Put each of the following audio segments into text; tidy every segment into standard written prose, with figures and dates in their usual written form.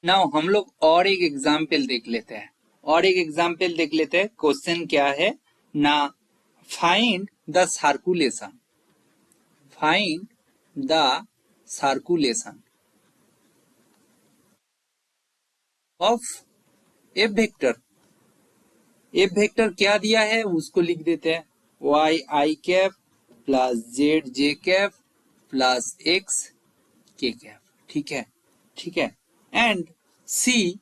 Now हम लोग और एक एग्जाम्पल देख लेते हैं। क्वेश्चन क्या है ना, find the circulation, find the circulation of F vector. F vector क्या दिया है उसको लिख देते हैं, वाई आई cap plus Z J cap plus x के कैप। ठीक है, ठीक है। एंड सी,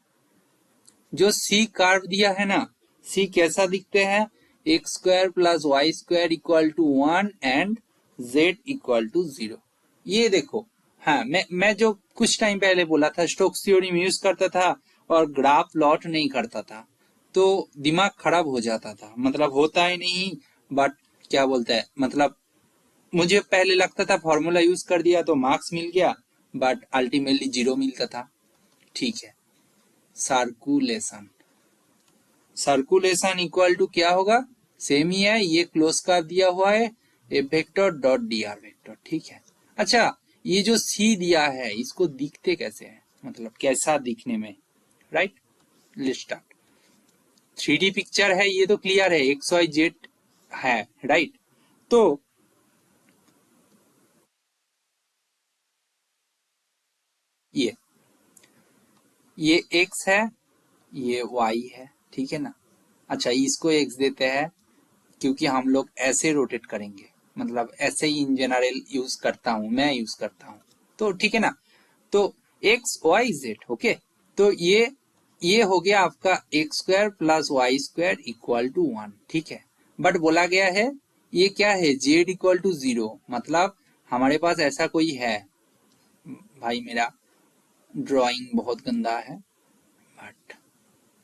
जो सी कर्व दिया है ना, सी कैसा दिखते हैं, x square plus Y square equal to 1 and z equal to 0। ये देखो, हाँ मैं जो कुछ टाइम पहले बोला था, स्टोक्स थ्योरम यूज करता था और ग्राफ प्लॉट नहीं करता था तो दिमाग खराब हो जाता था, मतलब होता ही नहीं। बट क्या बोलते हैं, मतलब मुझे पहले लगता था फॉर्मूला यूज कर दिया तो मार्क्स मिल गया, बट अल्टीमेटली 0 मिलता था। ठीक है, सर्कुलेशन, सर्कुलेशन इक्वल टू क्या होगा, सेम ही है, ये क्लोज कर दिया हुआ है A vector dot D R vector. ठीक है। अच्छा, ये जो सी दिया है इसको दिखते कैसे हैं, मतलब कैसा दिखने में, right. Let's start. 3D picture है ये तो क्लियर है, एक्स वाई जेड है, राइट। तो ये एक्स है, ये वाई है, ठीक है ना। अच्छा, इसको एक्स देते हैं क्योंकि हम लोग ऐसे रोटेट करेंगे, मतलब ऐसे ही इन जनरल यूज करता हूं, मैं यूज करता हूं, तो ठीक है ना। तो एक्स वाई जेड, ओके। तो ये हो गया आपका x square plus Y square equal to 1। ठीक है। बट बोला गया है ये क्या है, जेड इक्वल टू 0, मतलब हमारे पास ऐसा कोई है, भाई मेरा ड्राइंग बहुत गंदा है बट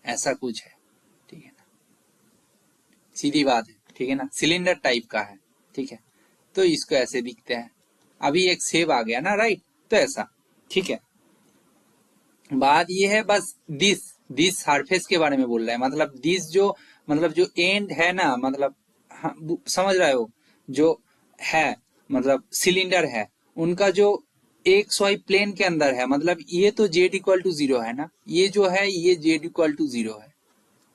ऐसा कुछ है, ठीक है ना, सीधी बात है, ठीक है ना, सिलेंडर टाइप का है। ठीक है, तो इसको ऐसे दिखते हैं। अभी एक सेब आ गया ना, राइट, तो ऐसा। ठीक है, बात ये है बस दिस सरफेस के बारे में बोल रहा है, मतलब दिस जो, मतलब जो एंड है ना, मतलब हाँ, समझ रहे हो, जो है, मतलब सिलेंडर है, उनका जो एक्स वाई प्लेन के अंदर है, मतलब ये तो जेड इक्वल टू 0 है ना, ये जो है ये जेड इक्वल टू 0 है,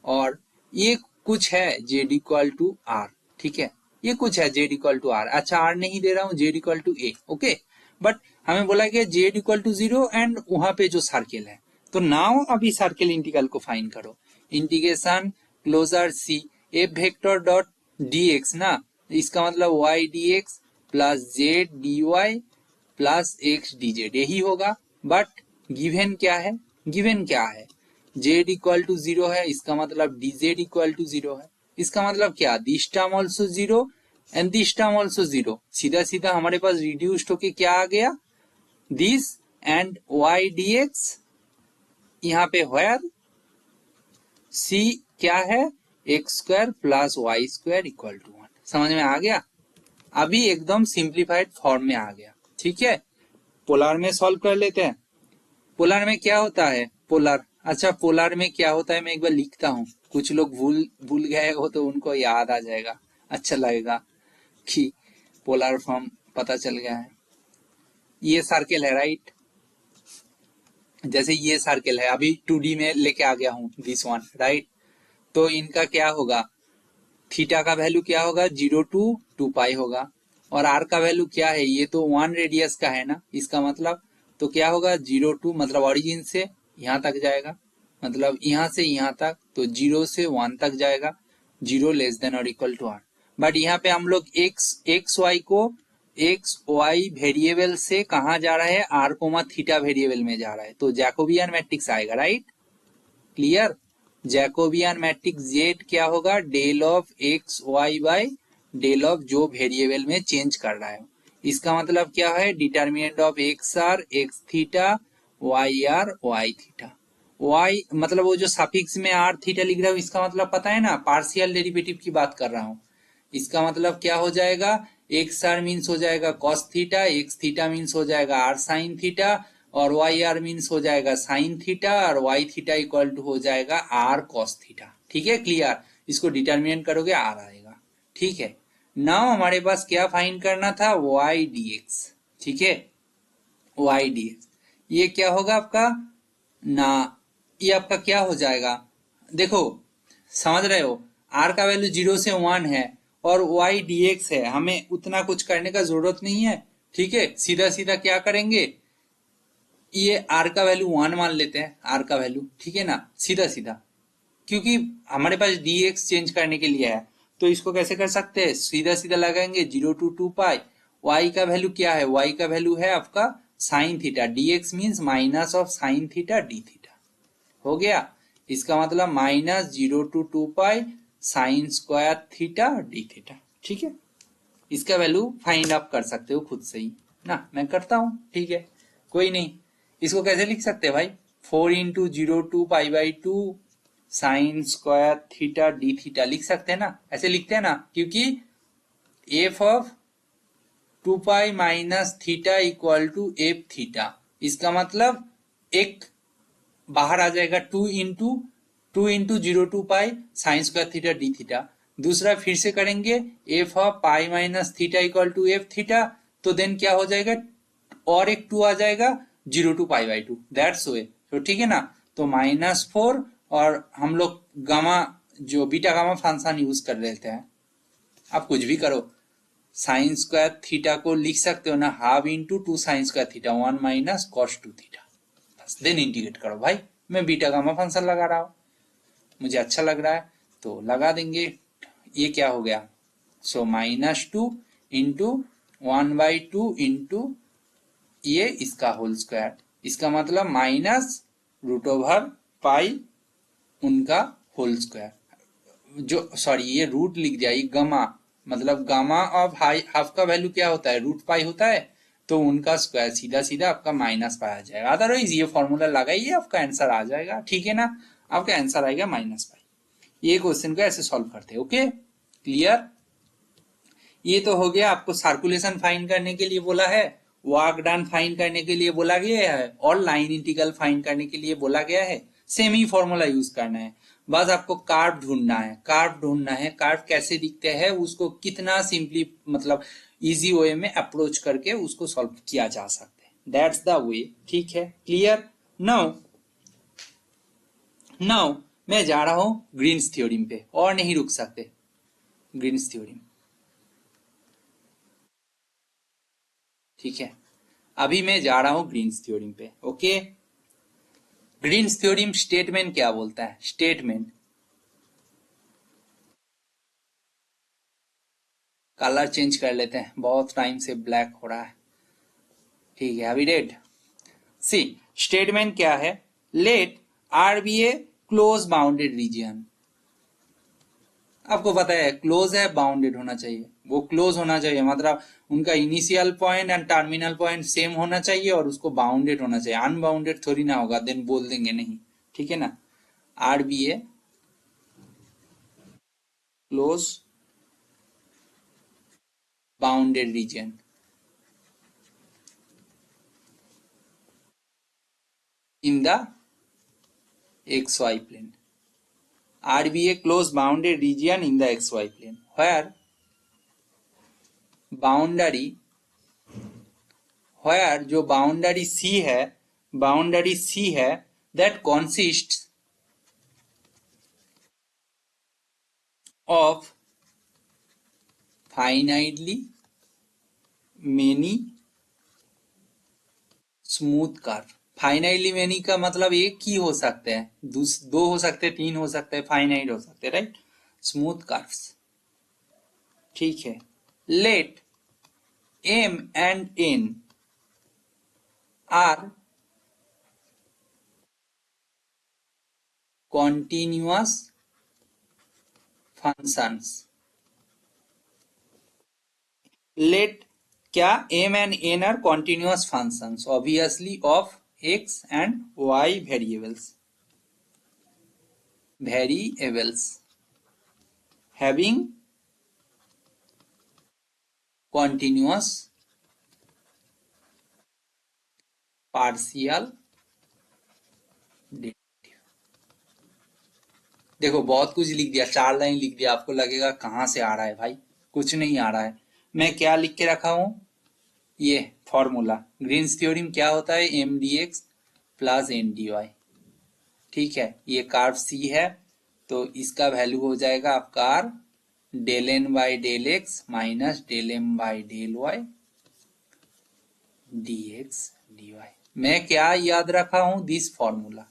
और ये कुछ है जेड इक्वल टू आर। ठीक है, ये कुछ है जेड इक्वल टू आर, अच्छा आर नहीं दे रहा हूं, z equal to a, okay. But हमें बोला गया जेड इक्वल टू 0 एंड वहां पे जो सर्किल है, तो नाउ अभी सर्किल इंटीग्रल को फाइंड करो। Integration closure C F vector dot d x ना, इसका मतलब y d x plus z d y plus x d z, यही होगा। बट गिवन क्या है, गिवन क्या है, जेड इक्वल टू 0 है, इसका मतलब डी जेड इक्वल टू 0 है। इसका मतलब क्या, this term also 0 and this term also 0, सीधा सीधा हमारे पास रिड्यूस्ड होके क्या आ गया, this and y d x, यहाँ पे वेयर सी क्या है, x square plus Y square equal to 1। समझ में आ गया, अभी एकदम सिंप्लीफाइड फॉर्म में आ गया। ठीक है, पोलर में सॉल्व कर लेते हैं। पोलर में क्या होता है, पोलर, अच्छा पोलर में क्या होता है मैं एक बार लिखता हूँ, कुछ लोग भूल भूल गए हो तो उनको याद आ जाएगा, अच्छा लगेगा कि पोलर फॉर्म पता चल गया है। ये सर्किल है, राइट, जैसे ये सर्किल है, अभी 2D में लेके आ गया हूँ दिस वन, राइट। तो इनका क्या होगा, थीटा का वैल्यू क्या होगा, 0 to 2 पाई होगा, और आर का वैल्यू क्या है, ये तो 1 रेडियस का है ना, इसका मतलब तो क्या होगा, 0 to, मतलब ओरिजिन से यहाँ तक जाएगा, मतलब यहाँ से यहाँ तक, तो 0 से 1 तक जाएगा, 0 लेस देन और इक्वल टू आर। बट यहाँ पे हम लोग एक्स वाई को, एक्स वाई वेरिएबल से कहाँ जा रहा है, आर कोमा थीटा वेरिएबल में जा रहा है, तो जैकोबियन मैट्रिक्स आएगा, right, clear. Jacobian matrix z क्या होगा, del of x y by del of जो वेरिएबल में चेंज कर रहा है, इसका मतलब क्या है, determinant of x r x theta, y r y theta. Y मतलब वो जो सफिक्स में आर थीटा लिख रहा हूँ, इसका मतलब पता है ना, पार्शियल डेरिवेटिव की बात कर रहा हूँ। इसका मतलब क्या हो जाएगा, एक्स आर मीन्स हो जाएगा cos theta, x theta means हो जाएगा आर साइन थीटा, और वाई आर मीन्स हो जाएगा साइन थीटा, और वाई थीटा इक्वल टू हो जाएगा आर कॉस थीटा। ठीक है, क्लियर, इसको डिटर्मिनेंट करोगे आर आएगा। ठीक है, नाउ हमारे पास क्या फाइंड करना था, वाई डी एक्स। ठीक है, वाई डी एक्स, ये क्या होगा आपका, ना, ये आपका क्या हो जाएगा, देखो समझ रहे हो, आर का वैल्यू 0 से 1 है और वाई dx है, हमें उतना कुछ करने का जरूरत नहीं है। ठीक है, सीधा सीधा क्या करेंगे, ये आर का वैल्यू 1 मान लेते हैं, आर का वैल्यू, ठीक है ना, सीधा सीधा, क्योंकि हमारे पास dx चेंज करने के लिए है, तो इसको कैसे कर सकते हैं, सीधा सीधा लगाएंगे 0 to 2 पाई, y का वैल्यू क्या है, y का वैल्यू है आपका sine theta, dx means minus of sine theta D theta, हो गया, इसका मतलब -0 to 2 pi sine square theta D theta. ठीक है, इसका वैल्यू फाइंड आउट कर सकते हो खुद से ही ना, मैं करता हूं, ठीक है, कोई नहीं। इसको कैसे लिख सकते हैं भाई, 4 into 0 to 2 पाई/2 sine square theta D theta लिख सकते हैं ना, ऐसे लिखते हैं ना, क्योंकि F of 2 pi minus theta equal to F theta, इसका मतलब एक बाहर आ जाएगा 2 into 0 to 2 pi sine square theta D theta, दूसरा फिर से करेंगे f of pi minus theta equal to F theta, तो देन क्या हो जाएगा, और एक 2 आ जाएगा 0 to 2 पाई/2, दैट्स वे, तो ठीक है ना, तो -4, और हम लोग गामा जो बीटा गामा फंक्शन यूज कर लेते हैं, आप कुछ भी करो, साइन स्क्वायर थीटा को लिख सकते हो ना, half into 2 sign square theta 1 minus cos 2 theta, बस देन इंटीग्रेट करो भाई, मैं बीटा गामा फंक्शन लगा रहा हूँ, मुझे अच्छा लग रहा है तो लगा देंगे, ये क्या हो गया, सो -2 इंटू 1/2 इंटू ये इसका होल स्क्वायर, इसका मतलब -√पाई उनका होल स्क्वायर, जो सॉरी ये रूट लिख दिया, ये गामा, मतलब गामा ऑफ हाफ का वैल्यू क्या होता है, √पाई होता है, तो उनका स्क्वायर सीधा सीधा आपका -पाई आ जाएगा, अदरवाइज ये फॉर्मूला लगाइए आपका आंसर आ जाएगा, ठीक है ना, आपका आंसर आएगा -पाई। ये क्वेश्चन को ऐसे सॉल्व करते हैं, ओके क्लियर। ये तो हो गया, आपको सर्कुलेशन फाइंड करने के लिए बोला है, वर्क डन फाइंड करने के लिए बोला गया है, और लाइन इंटीग्रल फाइंड करने के लिए बोला गया है, सेम ही फॉर्मूला यूज करना है, बस आपको कार्व ढूंढना है, कार्व ढूंढना है, कार्व कैसे दिखते हैं, उसको कितना सिंपली मतलब इजी वे में अप्रोच करके उसको सॉल्व किया जा सकता है, दैट्स द वे, ठीक है क्लियर। नाउ नाउ मैं जा रहा हूं ग्रीन्स थ्योरम पे, और नहीं रुक सकते, ग्रीन्स थ्योरम, ठीक है, अभी मैं जा रहा हूं ग्रीन्स थ्योरम पे, ओके। ग्रीन्स थ्योरम स्टेटमेंट क्या बोलता है, स्टेटमेंट, कलर चेंज कर लेते हैं, बहुत टाइम से ब्लैक हो रहा है, ठीक है अभी रेड, सी स्टेटमेंट क्या है, late are be a close bounded reason, आपको पता है क्लोज है, बाउंडेड होना चाहिए, वो क्लोज होना चाहिए, मतलब उनका initial point and terminal point same होना चाहिए, और उसको बाउंडेड होना चाहिए, अनबाउंडेड थोड़ी ना होगा, देन बोल देंगे नहीं, ठीक है ना, R be a close bounded region in the xy plane, R be a closed bounded region in the xy plane where boundary, where जो बाउंड्री C है, बाउंड्री C है, that consists of finitely many smooth curve, finitely many का मतलब एक ही हो सकते हैं, दो हो सकते हैं, तीन हो सकते हैं, फाइनाइट हो सकते हैं, राइट, स्मूथ कर्व्स, ठीक है। Let M and N are continuous functions, let क्या M and N are continuous functions obviously of X and Y variables having continuous partial derivative, देखो बहुत कुछ लिख दिया, 4 लाइन लिख दिया, आपको लगेगा कहां से आ रहा है भाई, कुछ नहीं आ रहा है, मैं क्या लिख के रखा हूं, ये फॉर्मूला, ग्रीन्स थ्योरम क्या होता है, M d x plus N d y, ठीक है, ये कार्व सी है, तो इसका वैल्यू हो जाएगा आपका R del N by del x minus del M by del y d x d y. मैं क्या याद रखा हूं, दिस फॉर्मूला।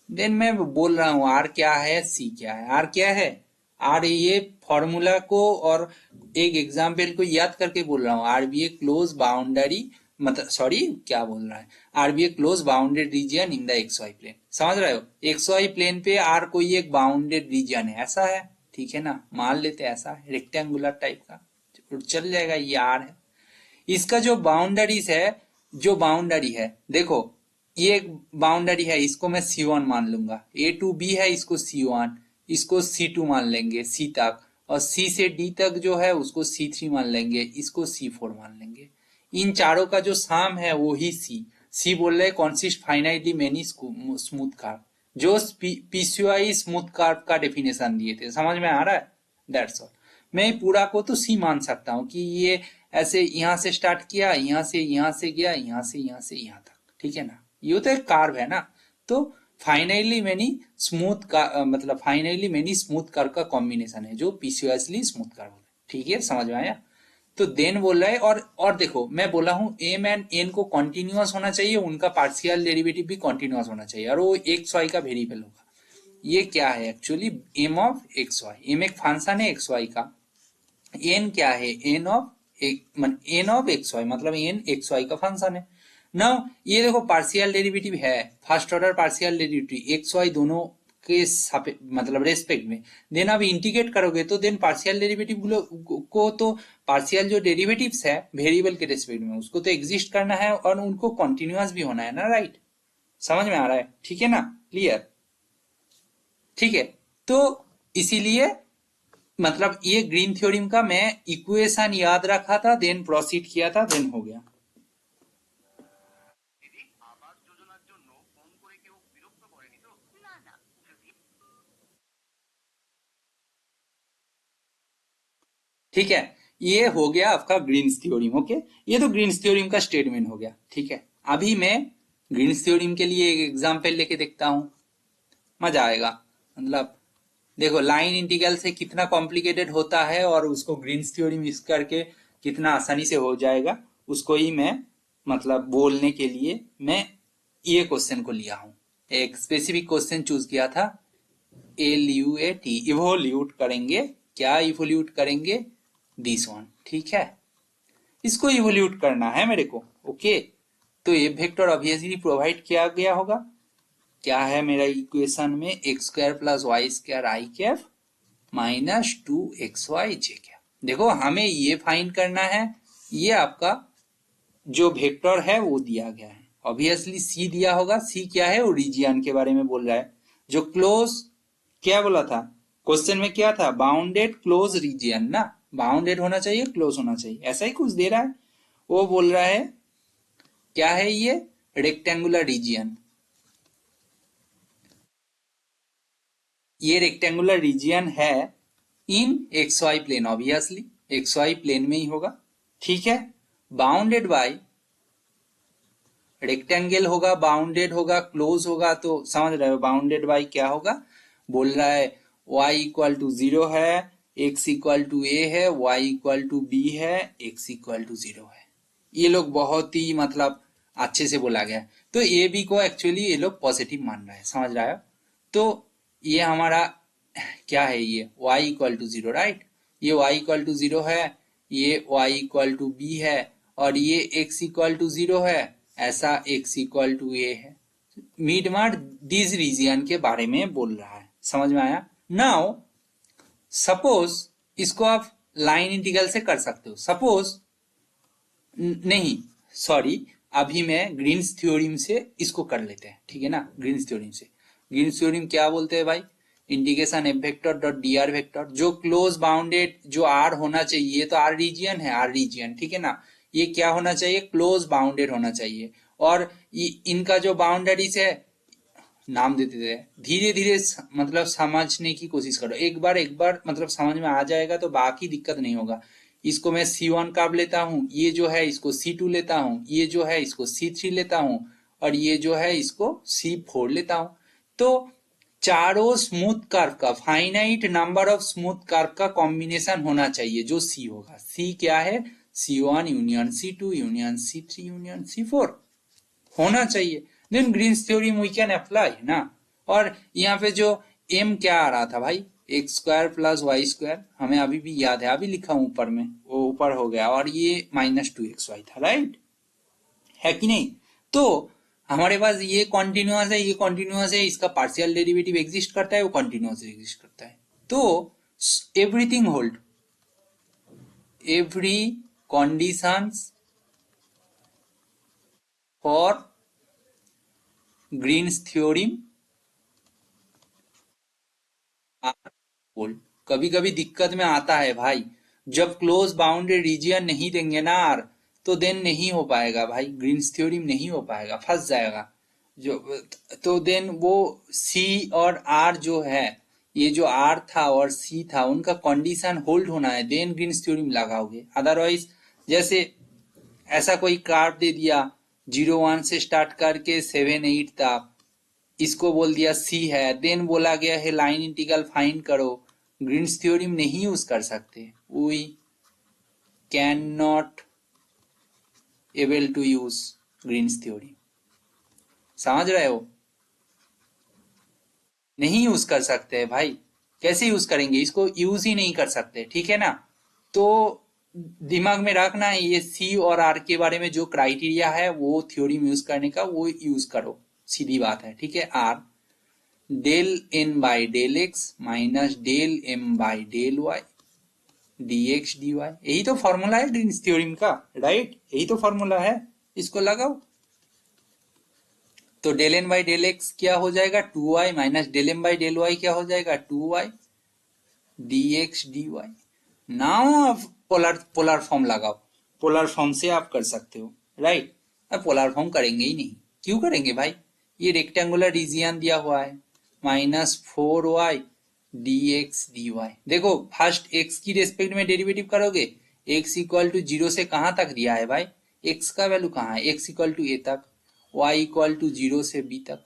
देन मैं बोल रहा हूं आर क्या है, सी क्या है। आर क्या है, आर ये फॉर्मूला को और एक एग्जाम्पल को याद करके बोल रहा हूं। R be a close boundary, मतलब सॉरी क्या बोल रहा है, R be a close bounded region in the x Y plane. समझ रहे हो, एक्स वाई प्लेन पे आर कोई एक बाउंडेड रीजन है, ऐसा है, ठीक है ना, मान लेते हैं ऐसा है, रेक्टेंगुलर टाइप का, चल जाएगा, ये आर है। इसका जो बाउंड्रीज है, जो बाउंड्री है, देखो ये एक बाउंड्री है, इसको मैं C1 मान लूंगा, A टू B है, इसको C1, इसको C2 मान लेंगे C तक, और C से D तक जो है उसको C3 मान लेंगे, इसको C4 मान लेंगे। इन चारों का जो साम है वो ही C बोल रहे consist finitely many smooth curve, जो पीसीआई स्मूथ कार्व का डेफिनेशन दिए थे। समझ में आ रहा है, दैट्स ऑल। मैं पूरा को तो सी मान सकता हूं कि ये ऐसे यहां से स्टार्ट किया, यहां से गया, यहां से यहां तक, ठीक है ना, ये तो एक कार्व है ना। तो फाइनली मेनी स्मूथ का मतलब फाइनली मेनी स्मूथ कर्व का कॉम्बिनेशन है जो पीसीओएसली स्मूथ कर्व है, ठीक है, समझ में आया। तो देन बोल रहा है, और देखो मैं बोला हूं एम एंड एन को कॉन्टिन्यूअस होना चाहिए, उनका पार्शियल डेरिवेटिव भी कॉन्टिन्यूअस होना चाहिए, और वो एक्स वाई का वेरिएबल होगा। ये क्या है actually, M of x y, M एक फंक्शन है एक्स वाई का, एन क्या है, एन ऑफ एक्स वाई, मतलब एन एक्स वाई का फंक्शन है ना। ये देखो पार्शियल डेरिवेटिव है, first order partial derivative x y दोनों के मतलब रेस्पेक्ट में। देन अब इंटीग्रेट करोगे तो देन पार्शियल डेरिवेटिव को तो पार्शियल जो डेरिवेटिव्स है वेरिएबल के रेस्पेक्ट में, उसको तो एग्जिस्ट करना है और उनको कॉन्टिन्यूअस भी होना है ना, राइट। समझ में आ रहा है, ठीक है ना, क्लियर, ठीक है। तो इसीलिए मतलब ये ग्रीन थ्योरम का मैं इक्वेशन याद रखा था, देन प्रोसीड किया था, देन हो गया। ठीक है, ये हो गया आपका ग्रीन्स थ्योरम। ओके, ये तो ग्रीन्स थ्योरम का स्टेटमेंट हो गया, ठीक है। अभी मैं ग्रीन्स थ्योरम के लिए एक एग्जांपल लेके देखता हूं, मजा आएगा। मतलब देखो लाइन इंटीग्रल से कितना कॉम्प्लिकेटेड होता है और उसको ग्रीन्स थ्योरम यूज करके कितना आसानी से हो जाएगा, उसको ही मैं मतलब बोलने के लिए मैं ये क्वेश्चन को लिया हूं। एक स्पेसिफिक क्वेश्चन चूज किया था, LUAT, इवोल्यूट करेंगे, क्या इवोल्यूट करेंगे, दिस वन, ठीक है, इसको इवोल्यूट करना है मेरे को। ओके, तो ये वेक्टर ऑब्वियसली प्रोवाइड किया गया होगा, क्या है मेरा इक्वेशन में, X square plus Y square I cap minus 2xy J cap. देखो हमें ये फाइंड करना है, ये आपका जो वेक्टर है वो दिया गया है, ऑब्वियसली सी दिया होगा। सी क्या है, वो रीजियन के बारे में बोल रहा है, जो क्लोज, क्या बोला था क्वेश्चन में, क्या था, बाउंडेड क्लोज रीजियन ना, बाउंडेड होना चाहिए, क्लोज होना चाहिए, ऐसा ही कुछ दे रहा है। वो बोल रहा है क्या है, ये रेक्टेंगुलर रीजियन, ये रेक्टेंगुलर रीजियन है in X Y plane, obviously X Y plane में ही होगा, ठीक है। बाउंडेड बाय, रेक्टेंगल होगा, बाउंडेड होगा, क्लोज होगा, तो समझ रहे हो बाउंडेड बाय क्या होगा, बोल रहा है y इक्वल टू 0 है, x इक्वल टू a है, y इक्वल टू b है, x इक्वल टू 0 है। ये लोग बहुत ही मतलब अच्छे से बोला गया है। तो ए बी को एक्चुअली ये लोग पॉजिटिव मान रहा है, समझ रहा है। तो ये हमारा क्या है, ये y इक्वल टू 0, राइट, ये y इक्वल टू 0 है, ये y इक्वल टू b है, और ये x इक्वल टू 0 है, ऐसा x इक्वल टू a है। मिड मार्ट दिस रीजियन के बारे में बोल रहा है, समझ में आया। नाउ सपोज इसको आप लाइन इंटीग्रल से कर सकते हो, सपोज नहीं सॉरी, अभी मैं ग्रीन्स थ्योरम से इसको कर लेते हैं, ठीक है ना। ग्रीन्स थ्योरम से, ग्रीन्स थ्योरम क्या बोलते हैं भाई, integration F vector dot D R vector, जो क्लोज बाउंडेड जो आर होना चाहिए, ये तो आर रीजियन है, आर रीजियन, ठीक है ना, ये क्या होना चाहिए, क्लोज बाउंडेड होना चाहिए। और इनका जो बाउंड्रीज है, नाम देते थे, धीरे धीरे मतलब समझने की कोशिश करो, एक बार मतलब समझ में आ जाएगा तो बाकी दिक्कत नहीं होगा। इसको मैं C1 कार्ब लेता हूँ, ये जो है इसको C2 लेता हूँ, ये जो है इसको C3 लेता हूँ, और ये जो है इसको C4 लेता हूँ। तो चारों स्मूथ कर्व का, finite number of smooth curve का कॉम्बिनेशन होना चाहिए जो सी होगा। सी क्या है? C1 union C2 union C3 union C4 होना चाहिए। Then Green's theorem we can apply ना। और यहाँ पे जो m क्या आ रहा था भाई? X square plus Y square, हमें अभी भी याद है, अभी लिखा हूं ऊपर में, वो ऊपर हो गया, और ये -2xy था, राइट है कि नहीं? तो हमारे पास ये कॉन्टिन्यूअस है, ये कॉन्टिन्यूअस है, इसका पार्शियल डेरिवेटिव एग्जिस्ट करता है, वो कॉन्टिन्यूअस एग्जिस्ट करता है। तो everything hold, every conditions for Green's theorem are hold. कभी कभी दिक्कत में आता है भाई, जब क्लोज बाउंडेड रीजियन नहीं देंगे ना आर, तो देन नहीं हो पाएगा भाई, ग्रीन्स थ्योरम नहीं हो पाएगा, फंस जाएगा जो। तो देन वो सी और आर जो है, ये जो आर था और सी था, उनका कंडीशन होल्ड होना है, देन ग्रीन्स थ्योरम लगाओगे। अदरवाइज जैसे ऐसा कोई कार्व दे दिया 0 1 से स्टार्ट करके 7 8 तक, इसको बोल दिया सी है, देन बोला गया है लाइन इंटीग्रल फाइंड करो, ग्रीन्स थ्योरम नहीं यूज कर सकते, we can not able to use Green's theorem. समझ रहे हो? नहीं यूज कर सकते भाई, कैसे यूज करेंगे, इसको यूज ही नहीं कर सकते, ठीक है ना? तो दिमाग में रखना है, ये सी और आर के बारे में जो क्राइटेरिया है वो थ्योरम यूज करने का, वो यूज करो, सीधी बात है, ठीक है। R del N by del x minus del M by del y d x d y, यही तो फॉर्मूला है ग्रीन्स थ्योरम का, राइट? यही तो फॉर्मूला है, इसको लगाओ। तो del N by del x क्या हो जाएगा? 2y minus del M by del y क्या हो जाएगा? 2y d x d y. Now आप पोलर पोलर फॉर्म लगाओ, पोलर फॉर्म से आप कर सकते हो, राइट? अब पोलर फॉर्म करेंगे ही नहीं, क्यों करेंगे भाई? ये रेक्टेंगुलर रीजियन दिया हुआ है, -4y d x d y. देखो फर्स्ट एक्स की रेस्पेक्ट में डेरिवेटिव करोगे, एक्स इक्वल टू 0 से कहां तक दिया है भाई? एक्स का वैल्यू कहाँ है? एक्स इक्वल टू ए तक, वाई इक्वल टू 0 से बी तक।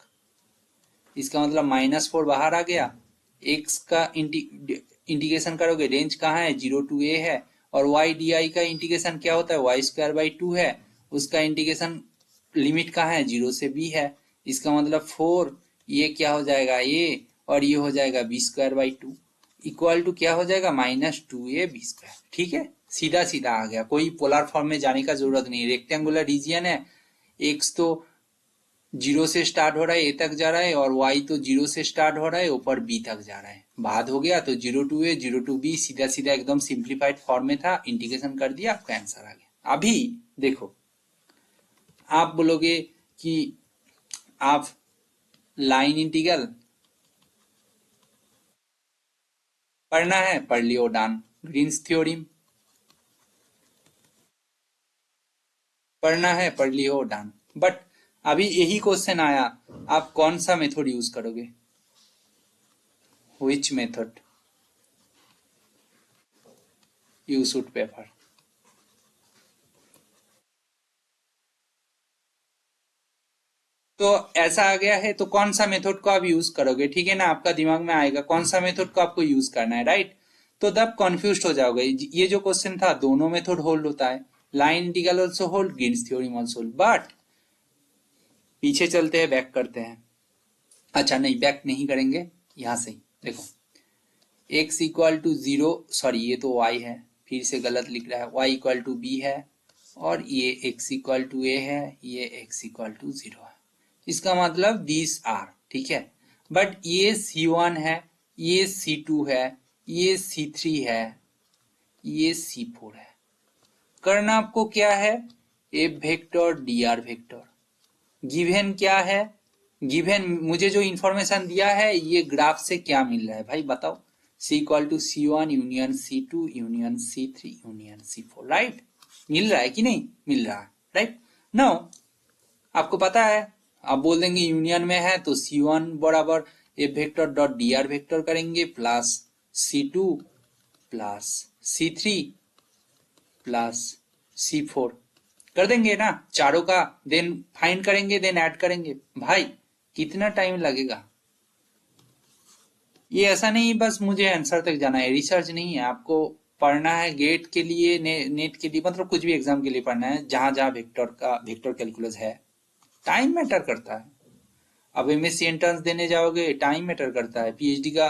इसका मतलब -4 बाहर आ गया, एक्स का इंटीग्रेशन करोगे, रेंज कहाँ है? 0 टू ए है, और वाई डी आई का इंटीग्रेशन क्या होता है? वाई स्क्वायर बाई 2 है, उसका इंटीग्रेशन लिमिट कहाँ है? 0 से बी है। इसका मतलब 4, ये क्या हो जाएगा? ए, और ये हो जाएगा b square by 2 equal to क्या हो जाएगा? -2a B square. ठीक है, सीधा सीधा आ गया, कोई पोलर फॉर्म में जाने का जरूरत नहीं। रेक्टेंगुलर रीजियन है, एक्स तो 0 से स्टार्ट हो रहा है, ए तक जा रहा है, और वाई तो 0 से स्टार्ट हो रहा है, ऊपर बी तक जा रहा है। बाद हो गया तो 0 टू ए 0 टू बी, सीधा सीधा एकदम सिंप्लीफाइड फॉर्म में था, इंटीग्रेशन कर दिया, आपका आंसर आ गया। अभी देखो, आप बोलोगे कि आप लाइन इंटीग्रल पढ़ना है, पढ़ लियो, डन। ग्रीन्स थ्योरम पढ़ना है, पढ़ लियो, डन। बट अभी यही क्वेश्चन आया, आप कौन सा मेथड यूज करोगे? Which method you should prefer? तो ऐसा आ गया है, तो कौन सा मेथड को आप यूज करोगे? ठीक है ना, आपका दिमाग में आएगा कौन सा मेथड को आपको यूज करना है, राइट? तो तब कंफ्यूज हो जाओगे। ये जो क्वेश्चन था, दोनों मेथड होल्ड होता है, line integral also hold, Green's theorem also hold. But पीछे चलते हैं, बैक करते हैं। अच्छा नहीं, बैक नहीं करेंगे, यहां से देखो, x इक्वल टू 0, सॉरी ये तो y है, फिर से गलत लिख रहा है, y इक्वल टू b है, और ये x इक्वल टू a है, ये x इक्वल टू 0 है। इसका मतलब दिस आर, ठीक है। बट ये C1 है, ये C2 है, ये C3 है, ये C4 है। करना आपको क्या है? F vector D R vector. Given क्या है? गिवन मुझे जो इंफॉर्मेशन दिया है, ये ग्राफ से क्या मिल रहा है भाई बताओ? C equal to C1 union C2 union C3 union C4, right? मिल रहा है कि नहीं मिल रहा है, राइट? नो, आपको पता है, आप बोल देंगे यूनियन में है तो C1 बराबर F vector dot D R vector करेंगे, plus C2 plus C3 plus C4 कर देंगे ना, चारों का, देन फाइंड करेंगे, देन ऐड करेंगे। भाई कितना टाइम लगेगा? ये ऐसा नहीं बस मुझे आंसर तक जाना है, रिसर्च नहीं है, आपको पढ़ना है गेट के लिए, नेट के लिए, मतलब कुछ भी एग्जाम के लिए पढ़ना है, जहां जहां वेक्टर कैलकुलस है। टाइम मैटर करता है। अब एमएससी एंट्रेंस देने जाओगे, टाइम मैटर करता है। पीएचडी का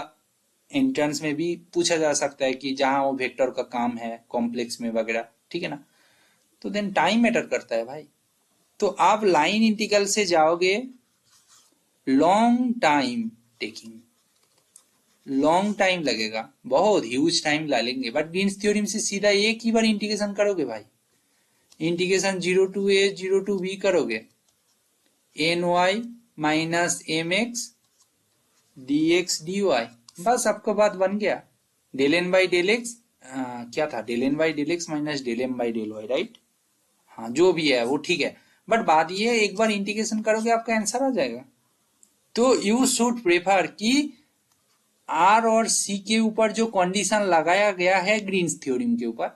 एंट्रेंस में भी पूछा जा सकता है कि जहां वो वेक्टर का काम है कॉम्प्लेक्स में वगैरह, ठीक है ना। तो देन टाइम मैटर करता है भाई। तो आप लाइन इंटीग्रल से जाओगे, long time taking, long time लगेगा, बहुत ह्यूज टाइम ला लेंगे। बट ग्रीन्स थ्योरम से सीधा एक ही बार इंटीग्रेशन करोगे भाई, integration 0 to a 0 to b करोगे, N y minus M x d x d y, बस आपका बात बन गया। Del N by del x, क्या था, del N by del x minus del M by del y, right. हाँ जो भी है वो ठीक है, बट बात ये है एक बार इंटीग्रेशन करोगे आपका आंसर आ जाएगा। तो यू शुड प्रेफर कि आर और सी के ऊपर जो कंडीशन लगाया गया है ग्रीन्स थ्योरम के ऊपर,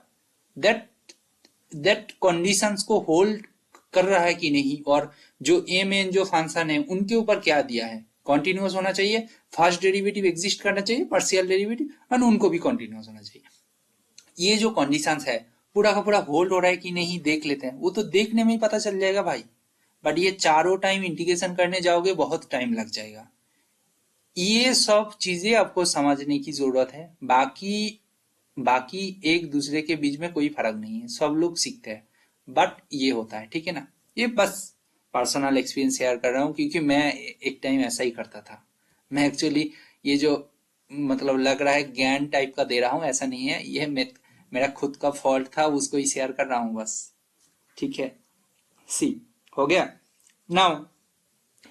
दैट दैट कंडीशंस को होल्ड कर रहा है कि नहीं, और जो एम एन जो फंक्शन है उनके ऊपर क्या दिया है, कॉन्टिन्यूस होना चाहिए, फर्स्ट डेरिवेटिव एग्जिस्ट करना चाहिए, पार्शियल डेरिवेटिव, और उनको भी कॉन्टिन्यूस होना चाहिए। ये जो कंडीशंस है पूरा का पूरा होल्ड हो रहा है कि नहीं देख लेते हैं, वो तो देखने में ही पता चल जाएगा भाई। बट ये चारों टाइम इंटीग्रेशन करने जाओगे बहुत टाइम लग जाएगा। ये सब चीजें आपको समझने की जरूरत है। बाकी बाकी एक दूसरे के बीच में कोई फर्क नहीं है, सब लोग सीखते हैं। बट ये होता है, ठीक है ना। ये बस पर्सनल एक्सपीरियंस शेयर कर रहा हूँ, क्योंकि मैं एक टाइम ऐसा ही करता था। मैं एक्चुअली ये जो मतलब लग रहा है ज्ञान टाइप का दे रहा हूँ, ऐसा नहीं है, ये मेरा खुद का फॉल्ट था, उसको ही शेयर कर रहा हूँ बस। ठीक है, सी, हो गया नाउ।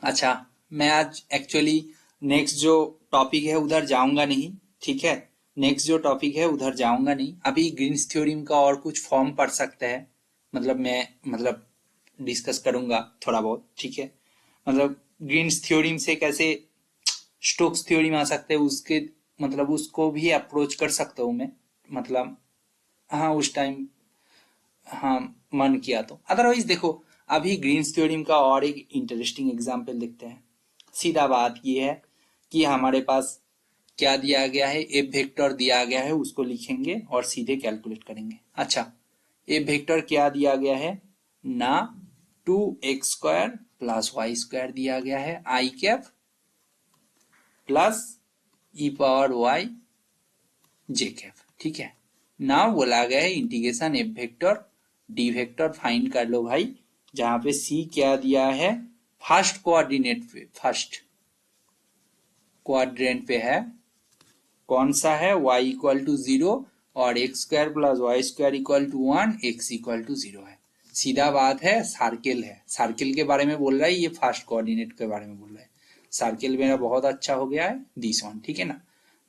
अच्छा, मैं आज एक्चुअली नेक्स्ट जो टॉपिक है उधर जाऊंगा नहीं, ठीक है। नेक्स्ट जो टॉपिक है उधर जाऊंगा नहीं, अभी ग्रीन्स थ्योरम का और कुछ फॉर्म पढ़ सकते हैं, मतलब मैं मतलब डिस्कस करूंगा थोड़ा बहुत, ठीक है। मतलब ग्रीन्स थ्योरम से कैसे स्टोक्स थ्योरम आ सकते हैं, उसके मतलब उसको भी अप्रोच कर सकता हूँ मैं, मतलब हाँ उस टाइम, हाँ मन किया तो। अदरवाइज देखो, अभी ग्रीन्स थ्योरम का और एक इंटरेस्टिंग एग्जांपल देखते हैं। सीधा बात ये है कि हमारे पास क्या दिया गया है, एफ वेक्टर दिया गया है, उसको लिखेंगे और सीधे कैलकुलेट करेंगे। अच्छा, एफ वेक्टर क्या दिया गया है ना, 2x² प्लस वाई स्क्वायर दिया गया है, आई कैप प्लस ई पावर वाई जे कैप, ठीक है। नाउ बोला गया है integration F vector D vector find कर लो भाई, जहां पे सी क्या दिया है, फर्स्ट कोऑर्डिनेट पे, फर्स्ट क्वाड्रेंट पे है, कौन सा है, y इक्वल टू 0 और x² plus Y square equal to 1, x equal to 0 है। सीधा बात है, सर्किल है, सर्किल के बारे में बोल रहा है, ये फर्स्ट कोऑर्डिनेट के बारे में बोल रहा है। सर्किल मेरा बहुत अच्छा हो गया है, दिस वन, ठीक है ना।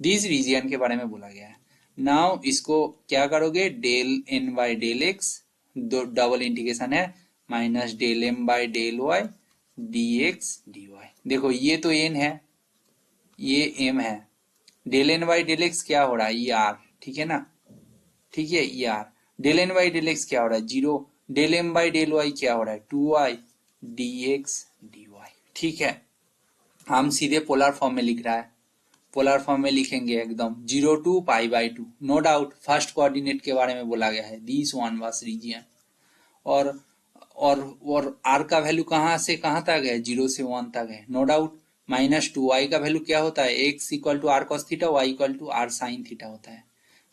दिस रीजियन के बारे में बोला गया है। नाउ इसको क्या करोगे, del N by del x, दो डबल इंटीग्रेशन है, minus del M by del y d x d y. देखो ये तो एन है, ये एम है, del N by del x क्या हो रहा है, ई आर, ठीक है ना, ठीक है, ई आर। Del N by del x क्या हो रहा है, 0। Del M by del y क्या हो रहा है, 2y d x d y, ठीक है। हम सीधे पोलर फॉर्म में लिख रहा है, पोलर फॉर्म में लिखेंगे एकदम, 0 to π/2, no doubt first coordinate के बारे में बोला गया है, दिस वन वाज रीजियन। और और आर का वैल्यू कहाँ से कहाँ तक है, 0 से 1 तक है, नो डाउट। -2y का वैल्यू क्या होता है, x equal to r cos theta, y equal to r sine theta होता है।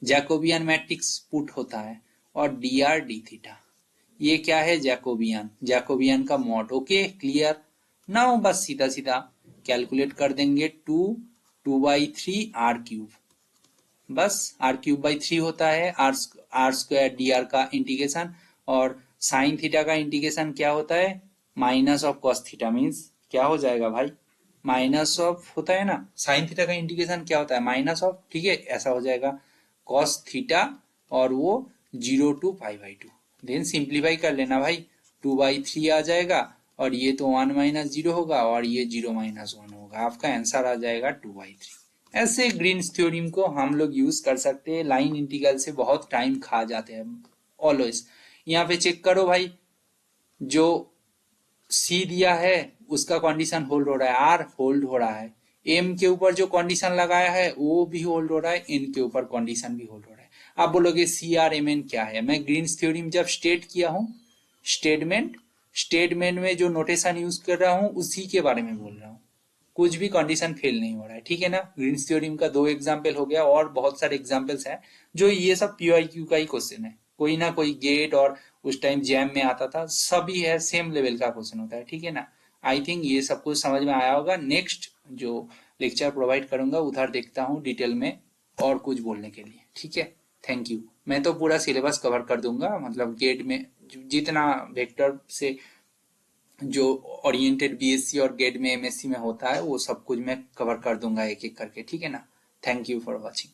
जैकोबियन मैट्रिक्स पुट होता है, और डी आर डी थीटा, ये क्या है, जैकोबियन, जैकोबियन का मॉड। Okay clear. नाउ बस सीधा सीधा कैलकुलेट कर देंगे, 2 2/3 आर क्यूब, बस r³/3 होता है, आर स्क्वायर डी आर का इंटीग्रेशन, और साइन थीटा का इंटीग्रेशन क्या होता है, minus of cos theta, means क्या हो जाएगा भाई, माइनस ऑफ होता है ना, साइन थीटा का इंटीग्रेशन क्या होता है, माइनस ऑफ, ठीक है, ऐसा हो जाएगा कॉस थीटा, और वो 0 to π/2। देन सिंप्लीफाई कर लेना भाई, 2/3 आ जाएगा, और ये तो 1 - 0 होगा, और ये 0 - 1 होगा, आपका आंसर आ जाएगा 2/3। ऐसे ग्रीन्स थ्योरम को हम लोग यूज कर सकते हैं, लाइन इंटीग्रल से बहुत टाइम खा जाते हैं ऑलवेज। यहाँ पे चेक करो भाई, जो सी दिया है उसका कंडीशन होल्ड हो रहा है, आर होल्ड हो रहा है, एम के ऊपर जो कंडीशन लगाया है वो भी होल्ड हो रहा है, एन के ऊपर कंडीशन भी होल्ड हो रहा है। आप बोलोगे सी आर एम एन क्या है? मैं ग्रीन्स थ्योरी में जब स्टेट किया हूँ, स्टेटमेंट में जो नोटेशन यूज कर रहा हूँ उसी के बारे में बोल रहा हूँ। कुछ भी कंडीशन फेल नहीं हो रहा है, ठीक है ना। ग्रीन्स थ्योरम का 2 एग्जाम्पल हो गया, और बहुत सारे एग्जाम्पल्स हैं जो ये सब पीआईक्यू का ही क्वेश्चन है। कोई ना कोई गेट और उस टाइम जैम में आता था, सभी है सेम लेवल का क्वेश्चन होता है, ठीक है ना। आई थिंक ये सब कुछ समझ में आया होगा। नेक्स्ट जो लेक्चर प्रोवाइड करूंगा उधर देखता हूँ डिटेल में और कुछ बोलने के लिए, ठीक है। Thank you. मैं तो पूरा सिलेबस कवर कर दूंगा, मतलब गेट में जितना वेक्टर से जो ओरिएंटेड बीएससी और गेट में एमएससी में होता है वो सब कुछ मैं कवर कर दूंगा एक एक करके, ठीक है ना। Thank you for watching.